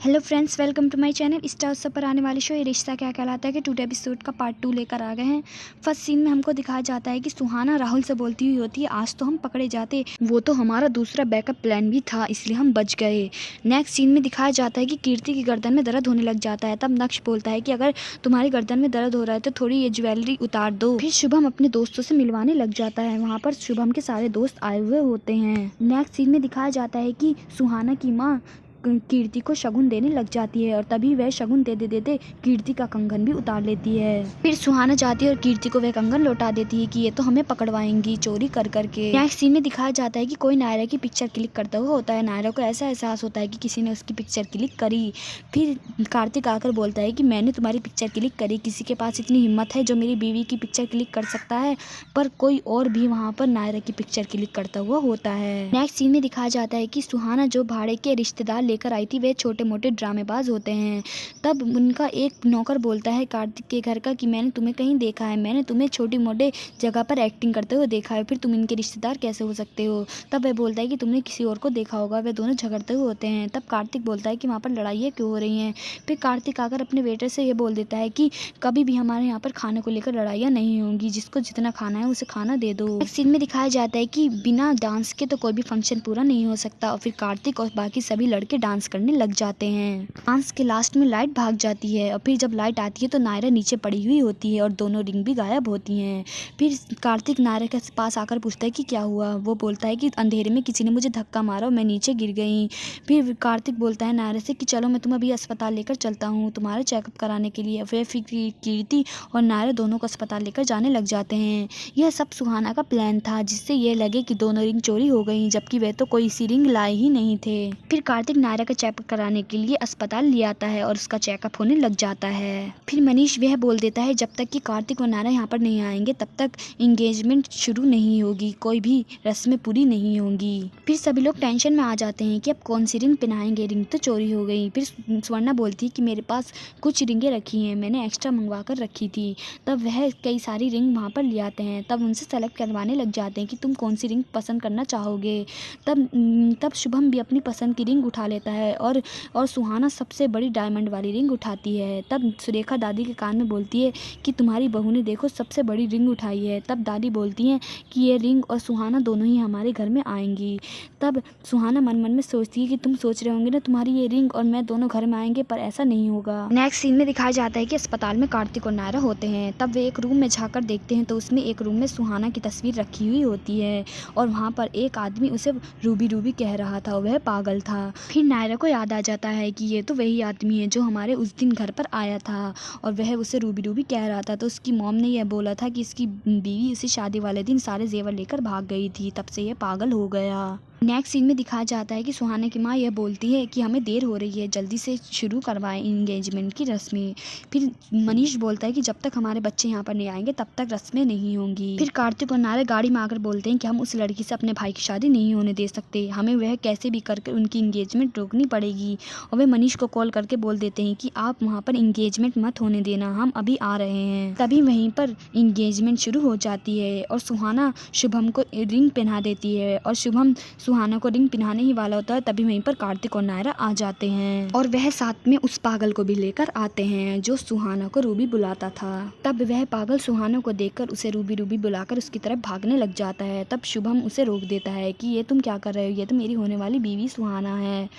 Hello friends, welcome to my channel. Star Utsav पर आने वाले शो ये रिश्ता क्या कहलाता है कि टुडे एपिसोड का पार्ट 2 लेकर आ गए हैं। फर्स्ट सीन में हमको दिखाया जाता है कि सुहाना राहुल से बोलती हुई होती है, आज तो हम पकड़े जाते, वो तो हमारा दूसरा बैकअप प्लान भी था, इसलिए हम बच गए। नेक्स्ट सीन में दिखाया जाता है कि कीर्ति की गर्दन में दर्द होने लग जाता है। तब नक्श बोलता है कि अगर तुम्हारी गर्दन में दर्द हो रहा है तो थोड़ी ये ज्वेलरी उतार दो। फिर शुभम अपने दोस्तों से मिलवाने लग जाता है। वहाँ पर शुभम के सारे दोस्त आए हुए होते हैं। नेक्स्ट सीन में दिखाया जाता है कि सुहाना की माँ कीर्ति को शगुन देने लग जाती है और तभी वह शगुन देते देते कीर्ति का कंगन भी उतार लेती है। फिर सुहाना जाती है और कीर्ति को वह कंगन लौटा देती है कि ये तो हमें पकड़वाएंगी चोरी कर करके। नेक्स्ट सीन में दिखाया जाता है कि कोई नायरा की पिक्चर क्लिक करता हुआ होता है। नायरा को ऐसा एहसास होता है कि किसी ने उसकी पिक्चर क्लिक करी। फिर कार्तिक आकर बोलता है कि मैंने तुम्हारी पिक्चर क्लिक करी, किसी के पास इतनी हिम्मत है जो मेरी बीवी की पिक्चर क्लिक कर सकता है। पर कोई और भी वहाँ पर नायरा की पिक्चर क्लिक करता हुआ होता है। नेक्स्ट सीन में दिखाया जाता है कि सुहाना जो भाड़े के रिश्तेदार लेकर आई थी वे छोटे मोटे ड्रामेबाज होते हैं। तब उनका एक नौकर बोलता है कार्तिक के घर का कि मैंने तुम्हें कहीं देखा है, मैंने तुम्हें छोटी मोटे जगह पर एक्टिंग करते हुए देखा है, फिर तुम इनके रिश्तेदार कैसे हो सकते हो। तब वह बोलता है कि तुमने किसी और को देखा होगा। वे दोनों झगड़ते हुए होते हैं। तब कार्तिक बोलता है कि वहाँ पर लड़ाइयाँ क्यों हो रही हैं। फिर कार्तिक आकर अपने वेटर से ये बोल देता है कि कभी भी हमारे यहाँ पर खाने को लेकर लड़ाइयाँ नहीं होंगी, जिसको जितना खाना है उसे खाना दे दो। एक सीन में दिखाया जाता है कि बिना डांस के तो कोई भी फंक्शन पूरा नहीं हो सकता और फिर कार्तिक और बाकी सभी लड़के डांस करने लग जाते हैं। डांस के लास्ट में लाइट भाग जाती है और फिर जब लाइट आती है तो नायरा नीचे पड़ी हुई होती है और दोनों रिंग भी गायब होती हैं। फिर कार्तिक नायरा के पास आकर पूछता है कि क्या हुआ। वो बोलता है कि अंधेरे में किसी ने मुझे धक्का मारा और मैं नीचे गिर गई। फिर कार्तिक बोलता है नायरा से कि चलो मैं तुम्हें अभी अस्पताल लेकर चलता हूँ तुम्हारे चेकअप कराने के लिए। फिर कीर्ति और नायरा दोनों को अस्पताल लेकर जाने लग जाते हैं। यह सब सुहाना का प्लान था जिससे यह लगे कि दोनों रिंग चोरी हो गई, जबकि वे तो कोई सी रिंग लाए ही नहीं थे। फिर कार्तिक नायरा का चेकअप कराने के लिए अस्पताल ले आता है और उसका चेकअप होने लग जाता है। फिर मनीष वह बोल देता है जब तक कि कार्तिक और नायरा यहाँ पर नहीं आएंगे तब तक एंगेजमेंट शुरू नहीं होगी, कोई भी रस्में पूरी नहीं होंगी। फिर सभी लोग टेंशन में आ जाते हैं कि अब कौन सी रिंग पहनाएंगे, रिंग तो चोरी हो गई। फिर स्वर्णा बोलती है कि मेरे पास कुछ रिंगें रखी हैं, मैंने एक्स्ट्रा मंगवा कर रखी थी। तब वह कई सारी रिंग वहाँ पर ले आते हैं। तब उनसे सेलेक्ट करवाने लग जाते हैं कि तुम कौन सी रिंग पसंद करना चाहोगे। तब शुभम भी अपनी पसंद की रिंग उठा लेता है और सुहाना सबसे बड़ी डायमंड वाली रिंग उठाती है। तब सुरेखा दादी के कान में बोलती है कि तुम्हारी बहू ने देखो सबसे बड़ी रिंग उठाई है। तब दादी बोलती हैं कि ये रिंग और सुहाना दोनों ही हमारे घर में आएंगी। तब सुहाना मन मन में सोचती है कि तुम सोच रहे होंगे ना तुम्हारी ये रिंग और मैं दोनों घर में आएंगे, पर ऐसा नहीं होगा। नेक्स्ट सीन में दिखाया जाता है कि अस्पताल में कार्तिक और नायरा होते हैं। तब वे एक रूम में झाँकर देखते हैं तो उसमें एक रूम में सुहाना की तस्वीर रखी हुई होती है और वहाँ पर एक आदमी उसे रूबी रूबी कह रहा था, वह पागल था। फिर नायरा को याद आ जाता है कि ये तो वही आदमी है जो हमारे उस दिन घर पर आया था और वह उसे रूबी रूबी कह रहा था। तो उसकी मॉम ने यह बोला था कि इसकी बीवी उसे शादी वाले दिन सारे जेवर लेकर भाग गई थी, तब से यह पागल हो गया। नेक्स्ट सीन में दिखाया जाता है कि सुहाना की माँ यह बोलती है कि हमें देर हो रही है, जल्दी से शुरू करवाएं एंगेजमेंट की रस्में। फिर मनीष बोलता है कि जब तक हमारे बच्चे यहाँ पर नहीं आएंगे तब तक रस्में नहीं होंगी। फिर कार्तिक और नायरा गाड़ी में आकर बोलते हैं कि हम उस लड़की से अपने भाई की शादी नहीं होने दे सकते, हमें वह कैसे भी करके उनकी एंगेजमेंट रोकनी पड़ेगी। और वे मनीष को कॉल करके बोल देते हैं कि आप वहाँ पर एंगेजमेंट मत होने देना, हम अभी आ रहे हैं। तभी वहीं पर एंगेजमेंट शुरू हो जाती है और सुहाना शुभम को रिंग पहना देती है और शुभम सुहाना को रिंग पहनाने ही वाला होता है। तभी वहीं पर कार्तिक और नायरा आ जाते हैं और वह साथ में उस पागल को भी लेकर आते हैं जो सुहाना को रूबी बुलाता था। तब वह पागल सुहाना को देखकर उसे रूबी रूबी बुलाकर उसकी तरफ भागने लग जाता है। तब शुभम उसे रोक देता है कि ये तुम क्या कर रहे हो, ये तो मेरी होने वाली बीवी सुहाना है।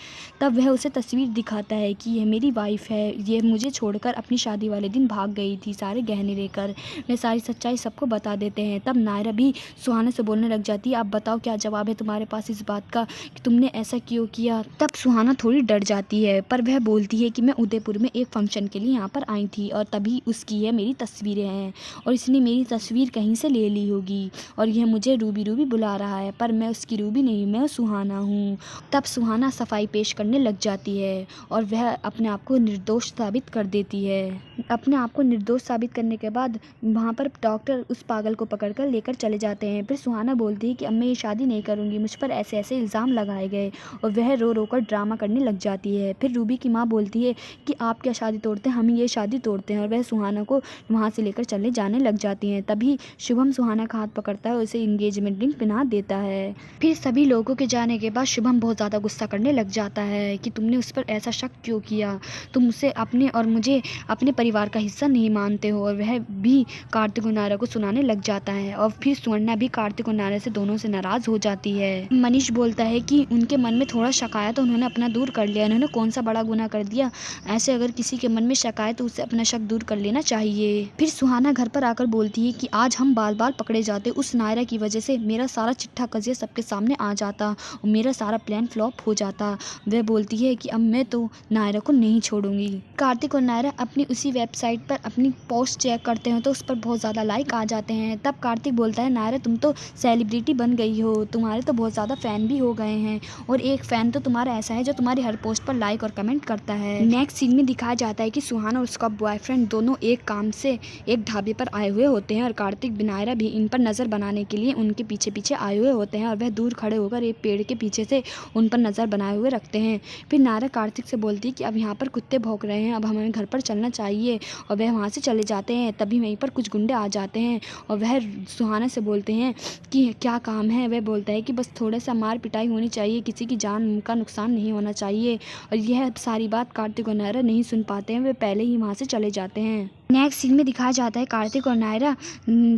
तब वह उसे तस्वीर दिखाता है कि यह मेरी वाइफ है, ये मुझे छोड़कर अपनी शादी वाले दिन भाग गई थी सारे गहने लेकर। वे सारी सच्चाई सबको बता देते हैं। तब नायरा भी सुहाना से बोलने लग जाती है, अब बताओ क्या जवाब है तुम्हारे पास इस बात का कि तुमने ऐसा क्यों किया। तब सुहाना थोड़ी डर जाती है पर वह बोलती है कि मैं उदयपुर में एक फंक्शन के लिए यहाँ पर आई थी और तभी उसकी यह मेरी तस्वीरें हैं और इसने मेरी तस्वीर कहीं से ले ली होगी और यह मुझे रूबी रूबी बुला रहा है, पर मैं उसकी रूबी नहीं, मैं सुहाना हूँ। तब सुहाना सफाई पेश करने लग जाती है और वह अपने आप को निर्दोष साबित कर देती है। अपने आप को निर्दोष साबित करने के बाद वहाँ पर डॉक्टर उस पागल को पकड़कर लेकर चले जाते हैं। फिर सुहाना बोलती है कि अब मैं ये शादी नहीं करूँगी, मुझ पर ऐसे ऐसे इल्ज़ाम लगाए गए और वह रो रो कर ड्रामा करने लग जाती है। फिर रूबी की माँ बोलती है कि आप क्या शादी तोड़ते हैं, हम ये शादी तोड़ते हैं, और वह सुहाना को वहाँ से लेकर चले जाने लग जाती हैं। तभी शुभम सुहाना का हाथ पकड़ता है और उसे इंगेजमेंट रिंग पहना देता है। फिर सभी लोगों के जाने के बाद शुभम बहुत ज़्यादा गुस्सा करने लग जाता है कि तुमने उस पर ऐसा शक क्यों किया, तुम उसे अपने और मुझे अपने परिवार का हिस्सा नहीं मानते हो। और वह भी कार्तिक और नायरा को सुनाने लग जाता है और फिर सुवर्णा भी कार्तिक और नायरा से दोनों से नाराज़ हो जाती है। मनीष बोलता है कि उनके मन में थोड़ा शक आया तो उन्होंने अपना दूर कर लिया, उन्होंने कौन सा बड़ा गुनाह कर दिया, ऐसे अगर किसी के मन में शक आए तो उसे अपना शक दूर कर लेना चाहिए। फिर सुहाना घर पर आकर बोलती है कि आज हम बाल बाल पकड़े जाते, उस नायरा की वजह से मेरा सारा चिट्ठा कजिया सबके सामने आ जाता और मेरा सारा प्लान फ्लॉप हो जाता। वह बोलती है कि अब मैं तो नायरा को नहीं छोड़ूंगी। कार्तिक और नायरा अपनी उसी वेबसाइट पर अपनी पोस्ट चेक करते हैं तो उस पर बहुत ज़्यादा लाइक आ जाते हैं। तब कार्तिक बोलता है, नायरा तुम तो सेलिब्रिटी बन गई हो, तुम्हारे तो बहुत ज़्यादा फ़ैन भी हो गए हैं, और एक फ़ैन तो तुम्हारा ऐसा है जो तुम्हारी हर पोस्ट पर लाइक और कमेंट करता है। नेक्स्ट सीन में दिखाया जाता है कि सुहाना और उसका बॉयफ्रेंड दोनों एक काम से एक ढाबे पर आए हुए होते हैं और कार्तिक नायरा भी इन पर नज़र बनाने के लिए उनके पीछे पीछे आए हुए होते हैं और वह दूर खड़े होकर एक पेड़ के पीछे से उन पर नज़र बनाए हुए रखते हैं। फिर नायरा कार्तिक से बोलती है कि अब यहाँ पर कुत्ते भौंक रहे हैं, अब हमें घर पर चलना चाहिए, और वह वहाँ से चले जाते हैं। तभी वहीं पर कुछ गुंडे आ जाते हैं और वह सुहाना से बोलते हैं कि क्या काम है। वह बोलता है कि बस थोड़ा सा मार पिटाई होनी चाहिए, किसी की जान का नुकसान नहीं होना चाहिए। और यह सारी बात कार्तिक और नायरा नहीं सुन पाते हैं, वे पहले ही वहाँ से चले जाते हैं। नेक्स्ट सीन में दिखाया जाता है कार्तिक और नायरा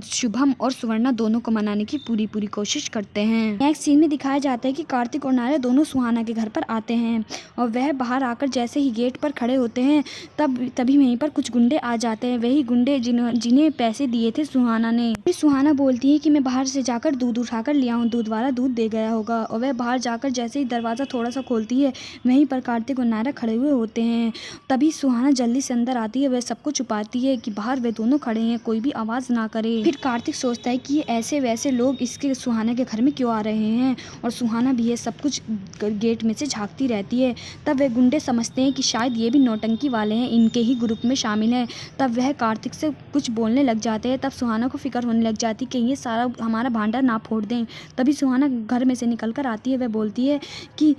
शुभम और सुवर्णा दोनों को मनाने की पूरी कोशिश करते हैं। नेक्स्ट सीन में दिखाया जाता है कि कार्तिक और नायरा दोनों सुहाना के घर पर आते हैं और वह बाहर आकर जैसे ही गेट पर खड़े होते हैं तभी वहीं पर कुछ गुंडे आ जाते हैं, वही गुंडे जिन्हें पैसे दिए थे सुहाना ने। फिर सुहाना बोलती है कि मैं बाहर से जाकर दूध उठाकर लिया हूँ, दूध वाला दूध दे गया होगा, और वह बाहर जाकर जैसे ही दरवाज़ा थोड़ा सा खोलती है वहीं पर कार्तिक और नायरा खड़े हुए होते हैं। तभी सुहाना जल्दी से अंदर आती है, वह सबको छुपाती है कि बाहर वे दोनों खड़े हैं, कोई भी आवाज़ ना करे। फिर कार्तिक सोचता है कि ये ऐसे वैसे लोग इसके सुहाना के घर में क्यों आ रहे हैं, और सुहाना भी ये सब कुछ गेट में से झांकती रहती है। तब वे गुंडे समझते हैं कि शायद ये भी नौटंकी वाले हैं, इनके ही ग्रुप में शामिल हैं। तब वह कार्तिक से कुछ बोलने लग जाते हैं। तब सुहाना को फिक्र होने लग जाती है कि ये सारा हमारा भांडा ना फोड़ दें। तभी सुहाना घर में से निकल कर आती है, वह बोलती है कि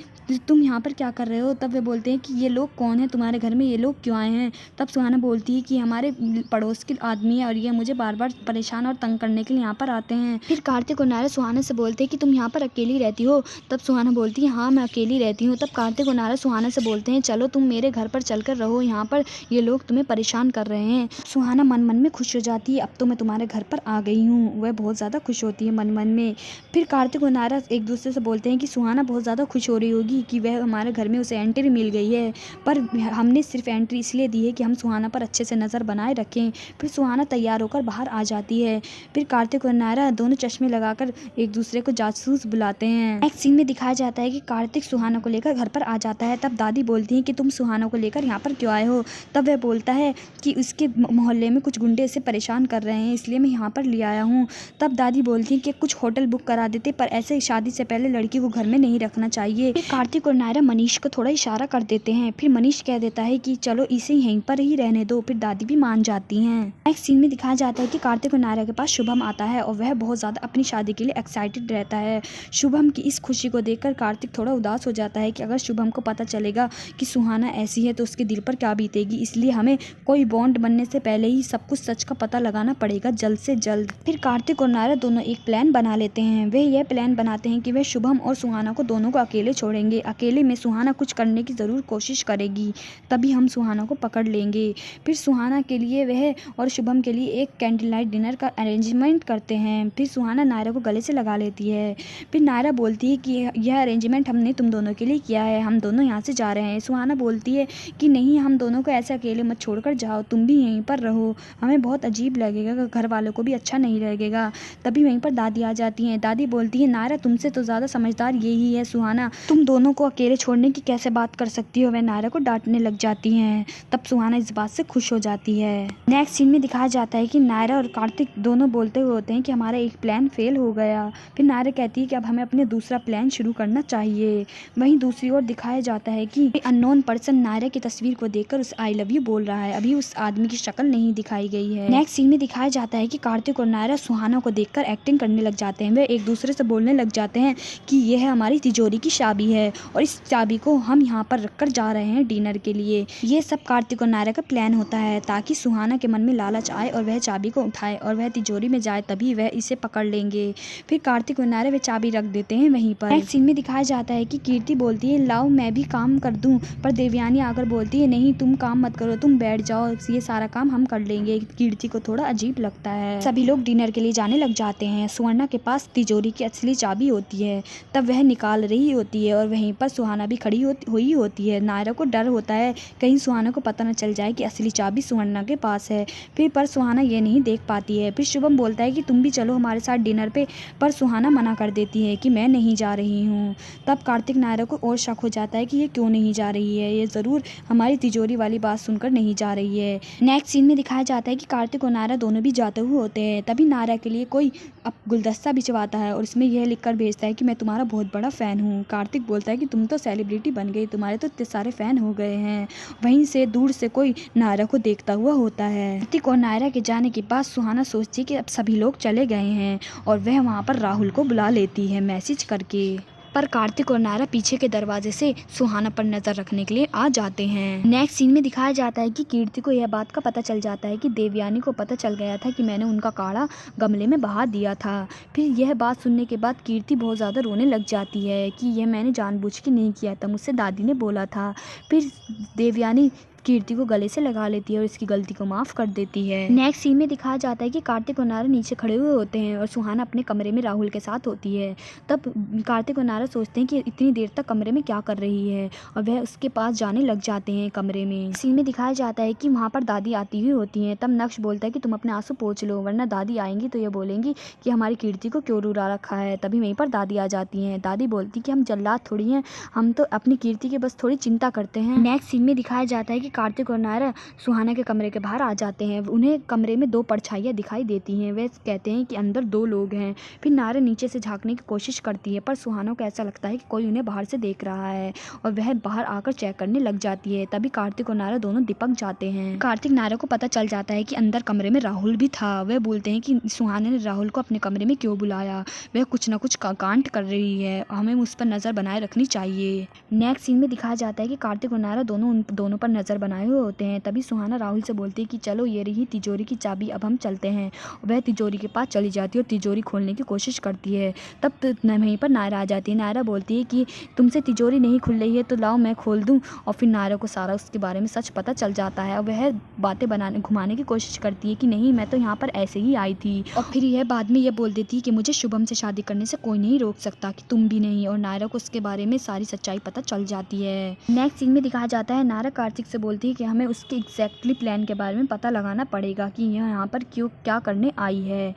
तुम यहाँ पर क्या कर रहे हो। तब वे बोलते हैं कि ये लोग कौन है तुम्हारे घर में, ये लोग क्यों आए हैं। तब सुहाना बोलती है कि हमारे पड़ोस के आदमी है और ये मुझे बार बार परेशान और तंग करने के लिए यहाँ पर आते हैं। फिर कार्तिक और नायरा सुहाना से बोलते हैं कि तुम यहाँ पर अकेली रहती हो। तब सुहाना बोलती है हाँ मैं अकेली रहती हूँ। तब कार्तिक और नायरा सुहाना से बोलते हैं चलो तुम मेरे घर पर चलकर रहो, यहाँ पर ये लोग तुम्हें परेशान कर रहे हैं। सुहाना मन मन में खुश हो जाती है, अब तो मैं तुम्हारे घर पर आ गई हूँ। वह बहुत ज़्यादा खुश होती है मन मन में। फिर कार्तिक और नायरा एक दूसरे से बोलते हैं कि सुहाना बहुत ज़्यादा खुश हो रही होगी कि वह हमारे घर में उसे एंट्री मिल गई है, पर हमने सिर्फ एंट्री इसलिए दी है कि हम सुहाना पर अच्छे से नज़र बनाए रखें। फिर सुहाना तैयार होकर बाहर आ जाती है। फिर कार्तिक और नायरा दोनों चश्मे लगाकर एक दूसरे को जासूस बुलाते हैं। नेक्स्ट सीन में दिखाया जाता है कि कार्तिक सुहाना को लेकर घर पर आ जाता है। तब दादी बोलती है कि तुम सुहाना को लेकर यहाँ पर क्यों आए हो। तब वह बोलता है कि उसके मोहल्ले में कुछ गुंडे इसे परेशान कर रहे हैं, इसलिए मैं यहाँ पर ले आया हूँ। तब दादी बोलती है कि कुछ होटल बुक करा देते, पर ऐसे शादी से पहले लड़की को घर में नहीं रखना चाहिए। फिर कार्तिक और नायरा मनीष को थोड़ा इशारा कर देते हैं। फिर मनीष कह देता है कि चलो इसे यहीं पर ही रहने दो। फिर दादी भी मान जाती हैं। नेक्स्ट सीन में दिखाया जाता है कि कार्तिक और नायरा के पास शुभम आता है और वह बहुत ज़्यादा अपनी शादी के लिए एक्साइटेड रहता है। शुभम की इस खुशी को देखकर कार्तिक थोड़ा उदास हो जाता है कि अगर शुभम को पता चलेगा कि सुहाना ऐसी है तो उसके दिल पर क्या बीतेगी, इसलिए हमें कोई बॉन्ड बनने से पहले ही सब कुछ सच का पता लगाना पड़ेगा जल्द से जल्द। फिर कार्तिक और नायरा दोनों एक प्लान बना लेते हैं। वे यह प्लान बनाते हैं कि वे शुभम और सुहाना को दोनों को अकेले छोड़ेंगे। अकेले में सुहाना कुछ करने की ज़रूर कोशिश करेगी, तभी हम सुहाना को पकड़ लेंगे। फिर सुहाना के लिए वह और शुभम के लिए एक कैंडल लाइट डिनर का अरेंजमेंट करते हैं। फिर सुहाना नायरा को गले से लगा लेती है। फिर नायरा बोलती है कि यह अरेंजमेंट हमने तुम दोनों के लिए किया है, हम दोनों यहाँ से जा रहे हैं। सुहाना बोलती है कि नहीं, हम दोनों को ऐसे अकेले मत छोड़कर जाओ, तुम भी यहीं पर रहो, हमें बहुत अजीब लगेगा, घर वालों को भी अच्छा नहीं लगेगा। तभी वहीं पर दादी आ जाती हैं। दादी बोलती है नायरा तुमसे तो ज़्यादा समझदार यही है सुहाना, तुम दोनों को अकेले छोड़ने की कैसे बात कर सकती हो। वह नायरा को डांटने लग जाती हैं। तब सुहाना इस बात से खुश हो जाती है। नेक्स्ट सीन में दिखाया जाता है कि नायरा और कार्तिक दोनों बोलते हुए होते हैं कि हमारा एक प्लान फेल हो गया। फिर नायरा कहती है कि अब हमें अपने दूसरा प्लान शुरू करना चाहिए। वहीं दूसरी ओर दिखाया जाता है कि अननोन पर्सन नायरा की तस्वीर को देखकर उस आई लव यू बोल रहा है। अभी उस आदमी की शक्ल नहीं दिखाई गई है। नेक्स्ट सीन में दिखाया जाता है कि कार्तिक और नायरा सुहाना को देखकर एक्टिंग करने लग जाते हैं। वे एक दूसरे से बोलने लग जाते हैं कि यह हमारी तिजोरी की चाबी है और इस चाबी को हम यहाँ पर रखकर जा रहे हैं डिनर के लिए। ये सब कार्तिक और नायरा का प्लान होता है ताकि सुहाना के मन में लालच आए और वह चाबी को उठाए और वह तिजोरी में जाए, तभी वह इसे पकड़ लेंगे। फिर कार्तिक और नायरा वे चाबी रख देते हैं वहीं पर। नेक्स्ट सीन में दिखाया जाता है कि कीर्ति बोलती है लाओ मैं भी काम कर दूं, पर देवयानी आकर बोलती है नहीं तुम काम मत करो, तुम बैठ जाओ, ये सारा काम हम कर लेंगे। कीर्ति को थोड़ा अजीब लगता है। सभी लोग डिनर के लिए जाने लग जाते हैं। सुवर्णा के पास तिजोरी की असली चाबी होती है, तब वह निकाल रही होती है और वहीं पर सुहाना भी खड़ी हुई होती है। नायरा को डर होता है कहीं सुहाना को पता न चल जाए कि असली चाबी सुवर्णा के पास है। फिर पर सुहाना ये नहीं देख पाती है। फिर शुभम बोलता है कि तुम भी चलो हमारे साथ डिनर पे, पर सुहाना मना कर देती है कि मैं नहीं जा रही हूँ। तब कार्तिक नायरा को और शक हो जाता है कि ये क्यों नहीं जा रही है, ये ज़रूर हमारी तिजोरी वाली बात सुनकर नहीं जा रही है। नेक्स्ट सीन में दिखाया जाता है कि कार्तिक और नायरा दोनों भी जाते हुए होते हैं। तभी नायरा के लिए कोई अब गुलदस्ता भिजवाता है और उसमें यह लिखकर भेजता है कि मैं तुम्हारा बहुत बड़ा फ़ैन हूँ। कार्तिक बोलता है कि तुम तो सेलिब्रिटी बन गई, तुम्हारे तो इतने सारे फ़ैन हो गए हैं। वहीं से दूर से कोई नायरा को देखता हुआ होता है। कार्तिक और नायरा के जाने के बाद सुहाना सोचती है कि अब सभी लोग चले गए हैं और वह वहाँ पर राहुल को बुला लेती है मैसेज करके। पर कार्तिक और नायरा पीछे के दरवाजे से सुहाना पर नजर रखने के लिए आ जाते हैं। नेक्स्ट सीन में दिखाया जाता है कि कीर्ति को यह बात का पता चल जाता है कि देवयानी को पता चल गया था कि मैंने उनका काढ़ा गमले में बहा दिया था। फिर यह बात सुनने के बाद कीर्ति बहुत ज़्यादा रोने लग जाती है कि यह मैंने जानबूझ के नहीं किया था, मुझसे दादी ने बोला था। फिर देवयानी कीर्ति को गले से लगा लेती है और इसकी गलती को माफ़ कर देती है। नेक्स्ट सीन में दिखाया जाता है कि कार्तिक और नायरा नीचे खड़े हुए होते हैं और सुहाना अपने कमरे में राहुल के साथ होती है। तब कार्तिक और नायरा सोचते हैं कि इतनी देर तक कमरे में क्या कर रही है और वह उसके पास जाने लग जाते हैं कमरे में। सीन में दिखाया जाता है कि वहाँ पर दादी आती हुई होती हैं। तब नक्श बोलता है कि तुम अपने आंसू पोंछ लो, वरना दादी आएंगी तो ये बोलेंगी कि हमारी कीर्ति को क्यों रुला रखा है। तभी वहीं पर दादी आ जाती हैं। दादी बोलती कि हम जल्लाद थोड़ी हैं, हम तो अपनी कीर्ति की बस थोड़ी चिंता करते हैं। नेक्स्ट सीन में दिखाया जाता है कि कार्तिक और नायरा सुहाना के कमरे के बाहर आ जाते हैं। उन्हें कमरे में दो परछाइयाँ दिखाई देती हैं। वे कहते हैं कि अंदर दो लोग हैं। फिर नायरा नीचे से झांकने की कोशिश करती है, पर सुहाना को ऐसा लगता है कि कोई उन्हें बाहर से देख रहा है और वह बाहर आकर चेक करने लग जाती है। तभी कार्तिक और नायरा दोनों दीपक जाते हैं। कार्तिक नायरा को पता चल जाता है कि अंदर कमरे में राहुल भी था। वे बोलते हैं कि सुहाना ने राहुल को अपने कमरे में क्यों बुलाया, वह कुछ ना कुछ कांड कर रही है, हमें उस पर नज़र बनाए रखनी चाहिए। नेक्स्ट सीन में दिखाया जाता है कि कार्तिक और नायरा दोनों पर नज़र बनाए हुए होते हैं। तभी सुहाना राहुल से बोलती है कि चलो ये रही तिजोरी की चाबी, अब हम चलते हैं। वह तिजोरी के पास चली जाती है और तिजोरी खोलने की कोशिश करती है। तब वहीं पर नायरा आ जाती है। नायरा बोलती है कि तुमसे तिजोरी नहीं खुल रही है तो लाओ मैं खोल दूं। और फिर नायरा को सारा उसके बारे में सच पता चल जाता है और वह बातें घुमाने की कोशिश करती है कि नहीं मैं तो यहाँ पर ऐसे ही आई थी। और फिर यह बाद में यह बोल देती है कि मुझे शुभम से शादी करने से कोई नहीं रोक सकता, कि तुम भी नहीं। और नायरा को उसके बारे में सारी सच्चाई पता चल जाती है। नेक्स्ट सीन में दिखाया जाता है नायरा कार्तिक से बोलती है कि हमें उसके एग्जैक्टली प्लान के बारे में पता लगाना पड़ेगा कि यह यहाँ पर क्यों क्या करने आई है।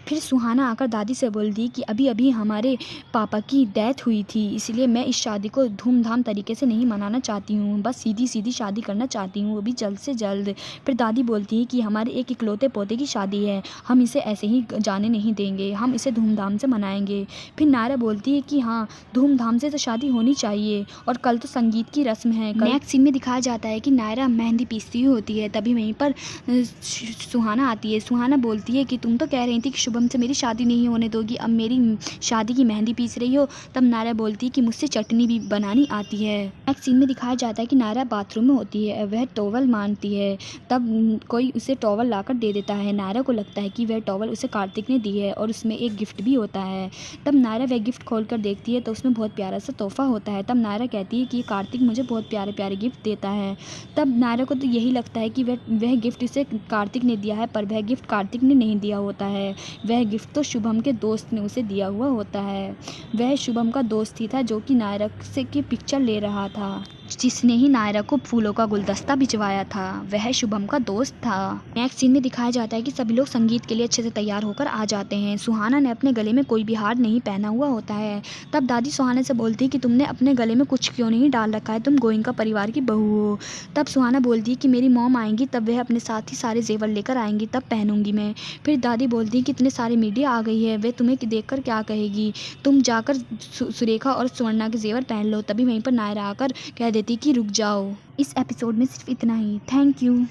फिर सुहाना आकर दादी से बोलती कि अभी अभी हमारे पापा की डेथ हुई थी, इसलिए मैं इस शादी को धूमधाम तरीके से नहीं मनाना चाहती हूँ, बस सीधी सीधी शादी करना चाहती हूँ, वो भी जल्द से जल्द। फिर दादी बोलती है कि हमारे एक इकलौते पोते की शादी है, हम इसे ऐसे ही जाने नहीं देंगे, हम इसे धूमधाम से मनाएंगे। फिर नायरा बोलती है कि हाँ धूमधाम से तो शादी होनी चाहिए और कल तो संगीत की रस्म है। नेक्स्ट सीन में दिखाया जाता है कि नायरा मेहंदी पीसती हुई होती है। तभी वहीं पर सुहाना आती है। सुहाना बोलती है कि तुम तो कह रही थी कि शुभम से मेरी शादी नहीं होने दोगी, अब मेरी शादी की मेहंदी पीस रही हो। तब नायरा बोलती है कि मुझसे चटनी भी बनानी आती है। नेक्स्ट सीन में दिखाया जाता है कि नायरा बाथरूम में होती है, वह टॉवल मांगती है। तब कोई उसे टॉवल लाकर दे देता है। नायरा को लगता है कि वह टॉवल उसे कार्तिक ने दी है और उसमें एक गिफ्ट भी होता है। तब नायरा वह गिफ्ट खोलकर देखती है तो उसमें बहुत प्यारा सा तोहफा होता है। तब नायरा कहती है कि कार्तिक मुझे बहुत प्यारे प्यारे गिफ्ट देता है। तब नायरा को तो यही लगता है कि वह गिफ्ट उसे कार्तिक ने दिया है, पर वह गिफ्ट कार्तिक ने नहीं दिया होता है, वह गिफ्ट तो शुभम के दोस्त ने उसे दिया हुआ होता है। वह शुभम का दोस्त ही था जो कि नायरा से की पिक्चर ले रहा था। जिसने ही नायरा को फूलों का गुलदस्ता भिजवाया था वह शुभम का दोस्त था। नेक्स्ट सीन में दिखाया जाता है कि सभी लोग संगीत के लिए अच्छे से तैयार होकर आ जाते हैं। सुहाना ने अपने गले में कोई भी हार नहीं पहना हुआ होता है। तब दादी सुहाना से बोलती है कि तुमने अपने गले में कुछ क्यों नहीं डाल रखा है, तुम गोइंका परिवार की बहू हो। तब सुहाना बोलती है कि मेरी मॉम आएंगी तब वह अपने साथ ही सारे जेवर लेकर आएंगी, तब पहनूंगी मैं। फिर दादी बोलती है कि इतने सारे मीडिया आ गई है, वे तुम्हें देखकर क्या कहेगी, तुम जाकर सुरेखा और सुवर्णा के जेवर पहन लो। तभी वहीं पर नायरा आकर कह देती कि रुक जाओ। इस एपिसोड में सिर्फ इतना ही। Thank you.